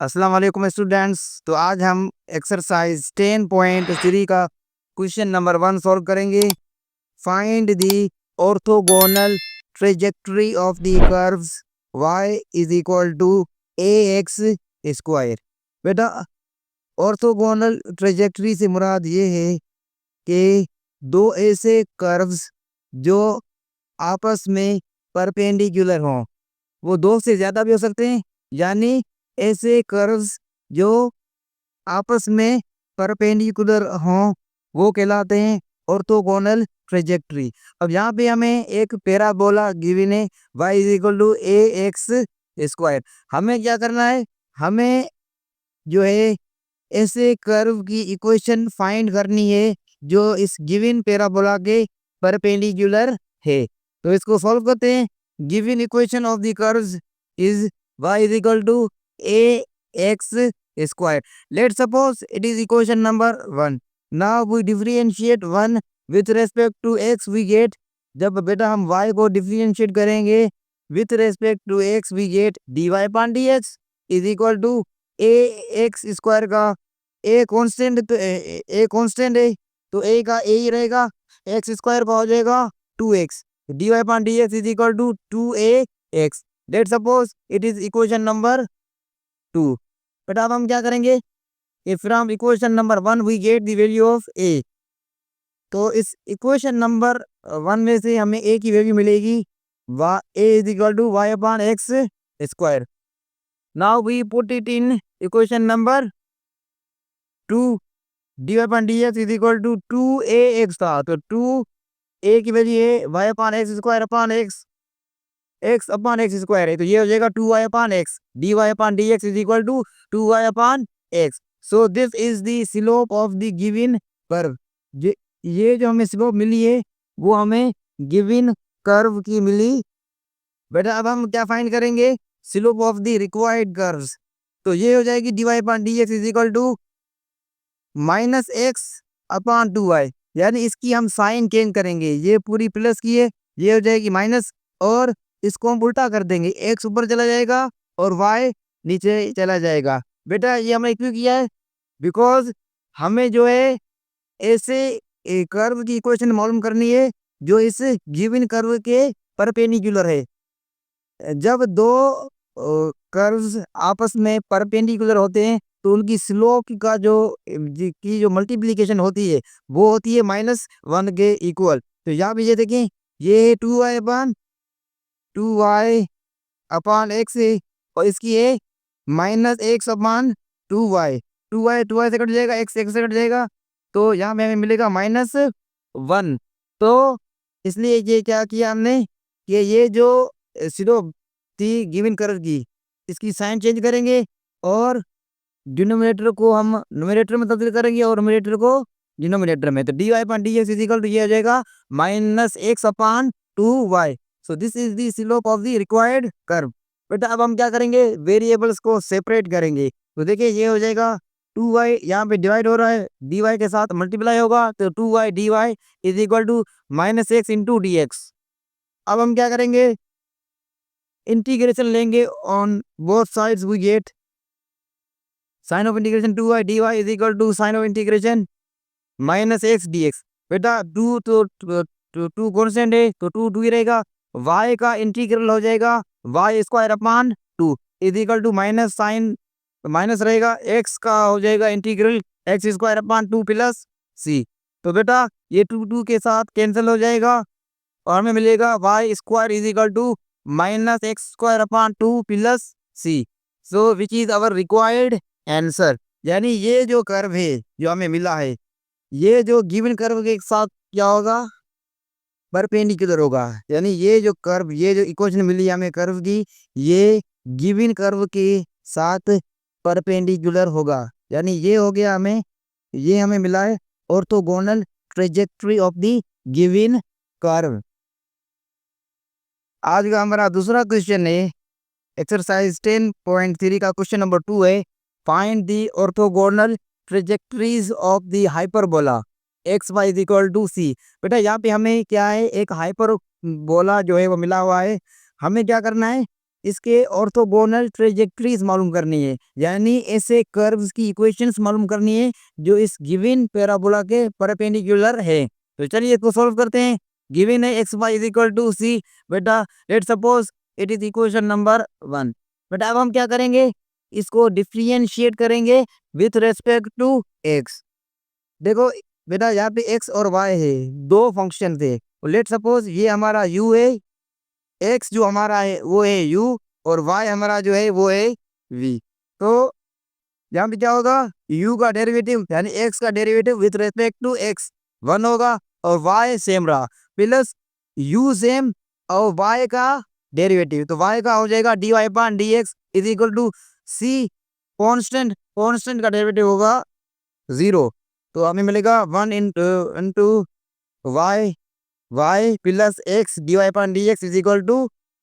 अस्सलाम वालेकुम स्टूडेंट्स। तो आज हम एक्सरसाइज 10.3 का क्वेश्चन नंबर 1 सॉल्व करेंगे। Find the orthogonal trajectory of the curves y is equal to a x square. बेटा, ऑर्थोगोनल ट्रेजेक्टरी से मुराद ये है कि दो ऐसे कर्व्स जो आपस में परपेंडिकुलर हों, वो दो से ज़्यादा भी हो सकते हैं, यानी ऐसे कर्व्स जो आपस में परपेंडिकुलर हों वो कहलाते हैं ऑर्थोगोनल ट्रेजेक्टरी। अब यहाँ पे हमें एक पैराबोला गिवन है y is equal to a x square. हमें क्या करना है, हमें जो है ऐसे कर्व की इक्वेशन फाइंड करनी है जो इस गिवन पैराबोला के परपेंडिकुलर है। तो इसको सॉल्व करते हैं। Given equation of the curves is y is equal to a x square. Let's suppose it is equation number 1. Now we differentiate 1 with respect to x we get, जब बेटा हम y को differentiate करेंगे with respect to x we get dy upon dx is equal to a x square का a constant, तो a constant है तो a का a ही रहेगा, x square का हो जाएगा 2x, dy upon dx is equal to 2ax. Let's suppose it is equation number 2. But अब हम क्या करेंगे, if from equation number 1 we get the value of a, तो इस इक्वेशन नंबर 1 में से हमें ए की वैल्यू मिलेगी a is equal to y upon x square. Now we put it in equation number 2, d y upon d x is equal to 2ax था, तो 2 a की वैल्यू है y upon x square upon x, x upon x square है, तो ये हो जाएगा 2y upon x, d y upon d x is equal to 2y upon x. So this is the slope of the given curve. ये जो हमें slope मिली है वो हमें गिवन कर्व की मिली। बेटा अब हम क्या फाइंड करेंगे, slope of the required curves. तो ये हो जाएगी d y upon d x is equal to minus x upon 2y, यानी इसकी हम साइन चेंज करेंगे, ये पूरी प्लस की है, ये हो जाएगी माइनस, और इसको हम उल्टा कर देंगे, x ऊपर चला जाएगा और y नीचे चला जाएगा। बेटा ये हमने क्यों किया है, बिकॉज हमें जो है ऐसे कर्व की इक्वेशन मालूम करनी है जो इस गिवन कर्व के परपेंडिकुलर है। जब दो कर्व्स आपस में परपेंडिकुलर होते हैं तो उनकी स्लोप का जो मल्टीप्लिकेशन होती है वो होती है -1 के इक्वल। तो यहाँ भी ये देखें, ये है 2y upon 2y upon x है, और इसकी है -x अपॉन 2y, 2y से कट जाएगा, x से कट जाएगा, तो यहाँ में हमें मिलेगा -1। तो इसलिए ये क्या किया हमने कि ये जो स्लोप थी गिवन कर्व की, इसकी साइन चेंज करेंगे और डिनोमिनेटर को हम न्यूमरेटर में तब्दील करेंगे और न्यूमरेटर को डिनोमिनेटर में। तो d y upon d x is equal to ये हो जाएगा -x upon 2y। So this is the slope of the required curve. बेटा अब हम क्या करेंगे, वेरिएबल्स को सेपरेट करेंगे। तो देखिए ये हो जाएगा 2y, यहाँ पे डिवाइड हो रहा है, dy के साथ मल्टीप्लाई होगा, तो 2y dy is equal to -x into d x. अब हम क्या करेंगे, इंटीग्रेशन लेंगे on both sides, we get sign of integration 2y dy is equal to sign of integration -x dx। बेटा 2 तो 2 कॉन्स्टेंट है तो 2 ही रहेगा, y का इंटीग्रल हो जाएगा y square upon 2 is equal to minus sign minus रहेगा, x का हो जाएगा integral x square upon 2 plus c। तो बेटा ये 2 के साथ कैंसिल हो जाएगा और हमें मिलेगा y square is equal to -x square upon 2 plus c। So which is our required answer. यानी ये जो कर्व है जो हमें मिला है, ये जो गिवन कर्व के साथ क्या होगा, परपेंडिकुलर होगा। यानी ये जो कर्व, ये जो इक्वेशन मिली हमें कर्व की, ये गिवन कर्व के साथ परपेंडिकुलर होगा। यानी ये हो गया हमें, ये हमें मिला है orthogonal trajectory of the given curve. आज का हमारा दूसरा क्वेश्चन है एक्सरसाइज 10.3 का क्वेश्चन नंबर 2 है, find the orthogonal trajectories of the hyperbola x y is equal to c. बेटा यहाँ पे हमें क्या है, एक हाइपरबोला जो है वो मिला हुआ है, हमें क्या करना है, इसके ऑर्थोगोनल ट्रेजेक्टरीज मालूम करनी है, यानी ऐसे कर्व्स की इक्वेशंस मालूम करनी है जो इस गिवन पैराबोला के परपेंडिकुलर है। तो चलिए इसको सॉल्व करते हैं। गिवन है x y is equal to c. बेटा let suppose it is equation number 1। बेटा अब हम क्या करेंगे, इसको डिफरेंशिएट करेंगे विथ रेस्पेक्ट टू एक्स। देखो बेटा यहाँ पे एक्स और वाई है, दो फंक्शन थे। लेट सपोज ये हमारा यू है, एक्स जो हमारा है वो है यू, और वाई हमारा जो है वो है वी। तो यहाँ पे क्या होगा, u का डेरिवेटिव यानी x का derivative with respect to x 1 होगा, और y सेम रहा, प्लस u सेम और y का डेरिवेटिव, तो y का हो जाएगा dy upon dx is equal to c constant, constant का डेरिवेटिव होगा 0। तो हमें मिलेगा 1 into y plus x dy upon dx is equal to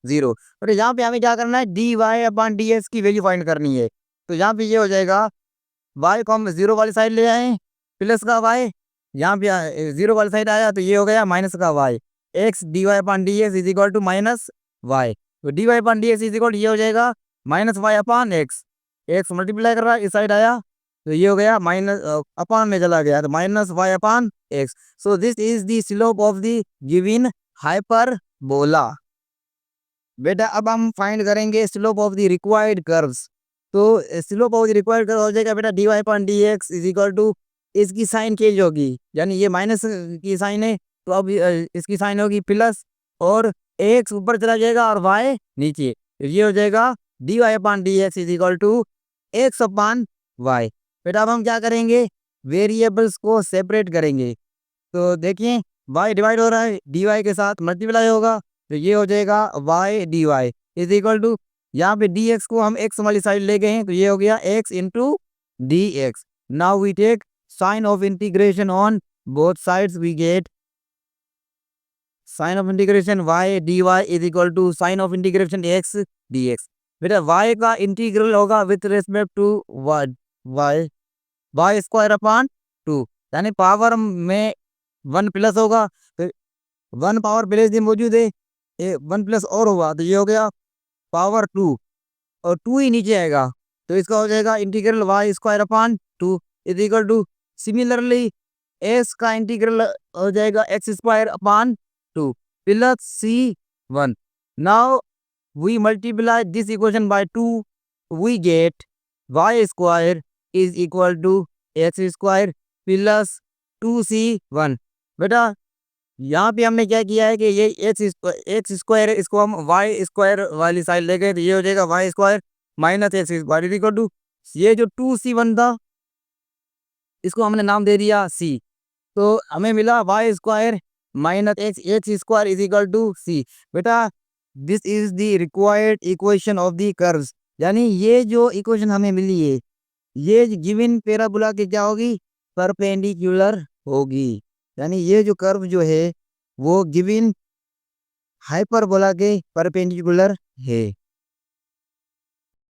0। और यहाँ पे हमें क्या करना है, dy अपॉन dx की वैल्यू फाइंड करनी है। तो यहाँ पे ये हो जाएगा y को हम जीरो वाली साइड ले आए, प्लस का y, यहाँ पे जीरो वाली साइड आया तो ये हो गया माइनस का y, x dy upon d x is equal to minus y. तो dy upon d x is equal, ये हो जाएगा minus y upon x, x multiply कर रहा है इस साइड आया तो ये हो गया माइनस अपॉन में चला गया तो minus y upon x. So this is the slope of the given hyperbola. बेटा अब हम फाइंड करेंगे slope of the required curves. तो slope of the required curve हो जाएगा बेटा dy upon dx is equal to, इसकी साइन चेंज होगी, यानी ये माइनस की साइन है तो अब इसकी साइन होगी प्लस, और x ऊपर चला जाएगा और y नीचे, तो ये हो जाएगा dy upon dx is equal to x upon y। बेटा अब हम क्या करेंगे, वेरिएबल्स को सेपरेट करेंगे। तो देखिए y डिवाइड हो रहा है, dy के साथ मल्टीप्लाई होगा, तो ये हो जाएगा y dy is equal to, यहाँ पे dx को हम x वाली साइड ले गए हैं तो ये हो गया x into d x. Now we take sign of integration on both sides, we get sign of integration y dy is equal to sign of integration x dx। बेटा y का इंटीग्रल होगा with respect to y square upon 2, यानी power में 1 plus होगा, तो 1 power plus भी मौजूद है, 1 प्लस और होगा तो ये हो गया पावर 2, और 2 ही नीचे आएगा तो इसका हो जाएगा integral y square upon 2 is equal to, similarly s का इंटीग्रल हो जाएगा x square upon 2 plus c 1। Now we multiply this equation by 2, we get y square is equal to x square plus 2c1। बेटा यहाँ पे हमने क्या किया है कि ये एक्स स्क्वायर है, इसको हम वाई स्क्वायर वाली साइड ले गए तो ये हो जाएगा y square minus x square equal to, ये जो 2c1 था इसको हमने नाम दे दिया c, तो हमें मिला y square minus x square is equal to c. बेटा this is the required equation of the curves, यानी ये जो इक्वेशन हमें मिली है ये गिवन पैराबोला की क्या होगी, परपेंडिकुलर होगी, यानी ये जो कर्व जो है वो गिवन हाइपरबोला के परपेंडिकुलर है।